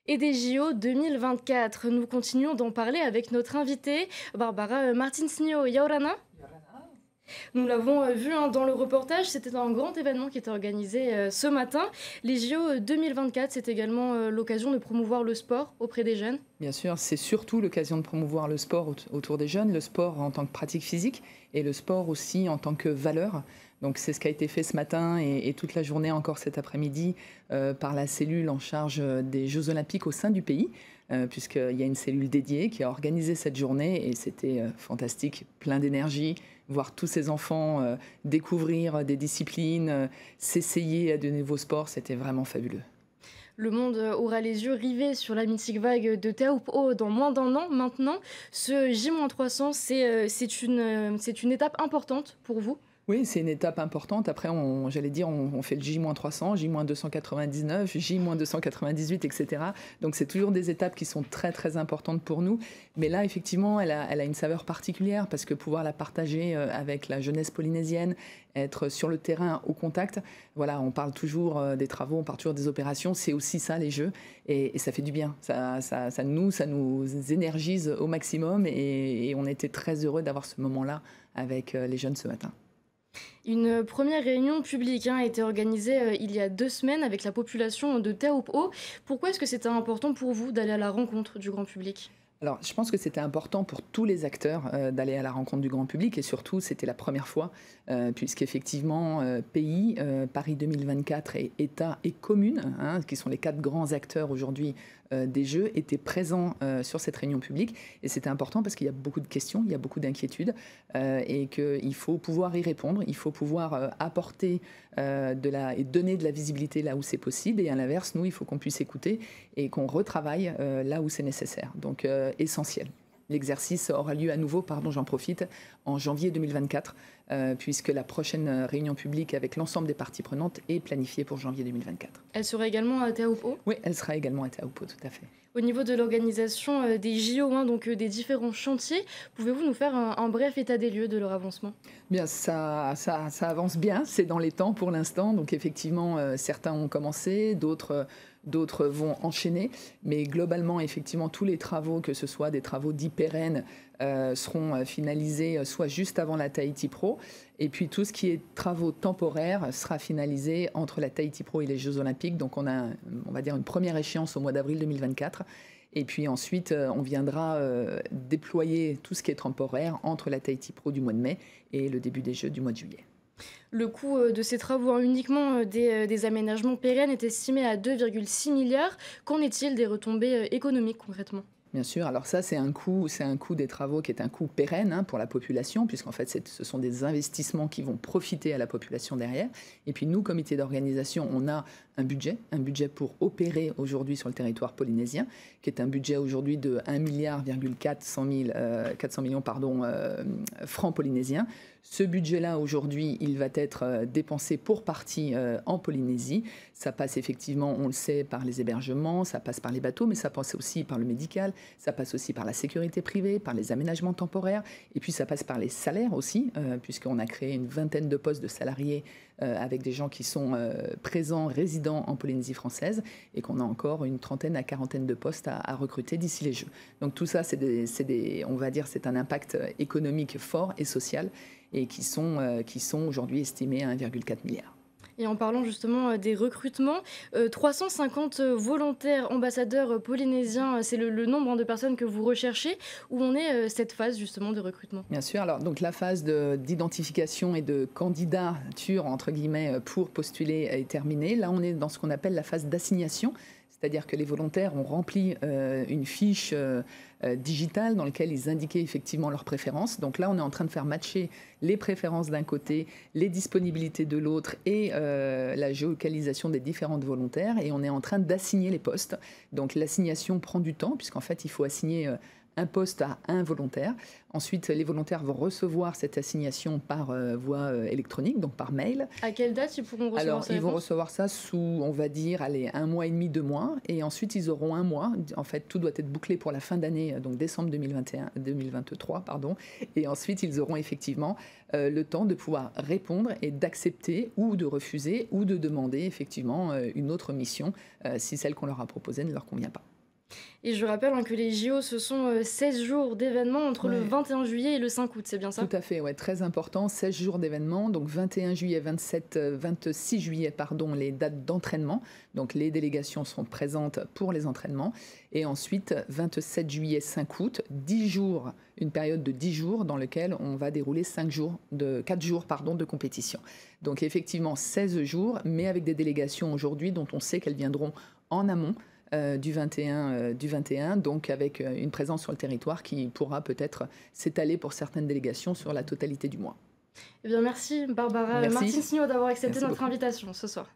Et des JO 2024. Nous continuons d'en parler avec notre invitée, Barbara Martinsnio Yaurana. Nous l'avons vu dans le reportage, c'était un grand événement qui était organisé ce matin. Les JO 2024, c'est également l'occasion de promouvoir le sport auprès des jeunes. Bien sûr, c'est surtout l'occasion de promouvoir le sport autour des jeunes, le sport en tant que pratique physique et le sport aussi en tant que valeur. Donc c'est ce qui a été fait ce matin et toute la journée encore cet après-midi par la cellule en charge des Jeux Olympiques au sein du pays, puisqu'il y a une cellule dédiée qui a organisé cette journée et c'était fantastique, plein d'énergie, voir tous ces enfants découvrir des disciplines, s'essayer à de nouveaux sports, c'était vraiment fabuleux. Le monde aura les yeux rivés sur la mythique vague de Te Upō dans moins d'un an maintenant. Ce J-300, c'est une étape importante pour vous. Oui, c'est une étape importante. Après, j'allais dire, on fait le J-300, J-299, J-298, etc. Donc, c'est toujours des étapes qui sont très, très importantes pour nous. Mais là, effectivement, elle a une saveur particulière parce que pouvoir la partager avec la jeunesse polynésienne, être sur le terrain, au contact, voilà, on parle toujours des travaux, on parle toujours des opérations. C'est aussi ça, les Jeux. Et ça fait du bien. Ça nous énergise au maximum. Et on était très heureux d'avoir ce moment-là avec les jeunes ce matin. Une première réunion publique a été organisée il y a 2 semaines avec la population de Te Upō. Pourquoi est-ce que c'était important pour vous d'aller à la rencontre du grand public ? Alors, je pense que c'était important pour tous les acteurs d'aller à la rencontre du grand public et surtout, c'était la première fois, puisqu'effectivement, pays, Paris 2024 et État et communes, qui sont les 4 grands acteurs aujourd'hui des Jeux, étaient présents sur cette réunion publique. Et c'était important parce qu'il y a beaucoup de questions, il y a beaucoup d'inquiétudes et qu'il faut pouvoir y répondre, il faut pouvoir apporter et donner de la visibilité là où c'est possible. Et à l'inverse, nous, il faut qu'on puisse écouter et qu'on retravaille là où c'est nécessaire. Donc, essentiel. L'exercice aura lieu à nouveau, j'en profite, en janvier 2024, puisque la prochaine réunion publique avec l'ensemble des parties prenantes est planifiée pour janvier 2024. Elle sera également à Te Upō ? Oui, elle sera également à Te Upō, tout à fait. Au niveau de l'organisation des JO, donc des différents chantiers, pouvez-vous nous faire un bref état des lieux de leur avancement ? Bien, ça avance bien, c'est dans les temps pour l'instant. Donc effectivement, certains ont commencé, d'autres vont enchaîner. Mais globalement, effectivement, tous les travaux, que ce soit des travaux dits pérennes, seront finalisés soit juste avant la Tahiti Pro. Et puis tout ce qui est travaux temporaires sera finalisé entre la Tahiti Pro et les Jeux Olympiques. Donc on va dire une première échéance au mois d'avril 2024. Et puis ensuite, on viendra déployer tout ce qui est temporaire entre la Tahiti Pro du mois de mai et le début des Jeux du mois de juillet. Le coût de ces travaux, uniquement des aménagements pérennes, est estimé à 2,6 milliards. Qu'en est-il des retombées économiques concrètement ? Bien sûr, alors ça c'est un coût des travaux qui est un coût pérenne pour la population, puisqu'en fait ce sont des investissements qui vont profiter à la population derrière. Et puis nous, comité d'organisation, on a un budget pour opérer aujourd'hui sur le territoire polynésien, qui est un budget aujourd'hui de 1,4 milliard francs polynésiens. Ce budget-là, aujourd'hui, il va être dépensé pour partie en Polynésie. Ça passe effectivement, on le sait, par les hébergements, ça passe par les bateaux, mais ça passe aussi par le médical, ça passe aussi par la sécurité privée, par les aménagements temporaires, et puis ça passe par les salaires aussi, puisqu'on a créé une vingtaine de postes de salariés avec des gens qui sont présents, résidents en Polynésie française, et qu'on a encore une trentaine à quarantaine de postes à recruter d'ici les Jeux. Donc tout ça, on va dire, c'est un impact économique fort et social, et qui sont aujourd'hui estimés à 1,4 milliard. Et en parlant justement des recrutements, 350 volontaires ambassadeurs polynésiens, c'est le nombre de personnes que vous recherchez. Où en est cette phase justement de recrutement ? Bien sûr, alors donc la phase d'identification et de candidature, entre guillemets, pour postuler est terminée. Là, on est dans ce qu'on appelle la phase d'assignation. C'est-à-dire que les volontaires ont rempli une fiche digitale dans laquelle ils indiquaient effectivement leurs préférences. Donc là, on est en train de faire matcher les préférences d'un côté, les disponibilités de l'autre et la géolocalisation des différentes volontaires. Et on est en train d'assigner les postes. Donc l'assignation prend du temps puisqu'en fait, il faut assigner un poste à un volontaire. Ensuite, les volontaires vont recevoir cette assignation par voie électronique, donc par mail. À quelle date ils pourront recevoir ça ? Alors, ils vont recevoir ça sous, on va dire, 1 mois et demi, 2 mois. Et ensuite, ils auront 1 mois. En fait, tout doit être bouclé pour la fin d'année, donc décembre 2023. Et ensuite, ils auront effectivement le temps de pouvoir répondre et d'accepter ou de refuser ou de demander effectivement une autre mission si celle qu'on leur a proposée ne leur convient pas. Et je rappelle que les JO, ce sont 16 jours d'événements entre le Ouais. 21 juillet et le 5 août, c'est bien ça? Tout à fait, ouais, très important, 16 jours d'événements, donc 21 juillet, 26 juillet, pardon, les dates d'entraînement. Donc les délégations seront présentes pour les entraînements. Et ensuite, 27 juillet, 5 août, 10 jours, une période de 10 jours dans laquelle on va dérouler 4 jours de compétition. Donc effectivement, 16 jours, mais avec des délégations aujourd'hui dont on sait qu'elles viendront en amont. Du 21, donc avec une présence sur le territoire qui pourra peut-être s'étaler pour certaines délégations sur la totalité du mois. Eh bien, merci Barbara Merci. Martinsino d'avoir accepté Merci notre beaucoup. invitation ce soir.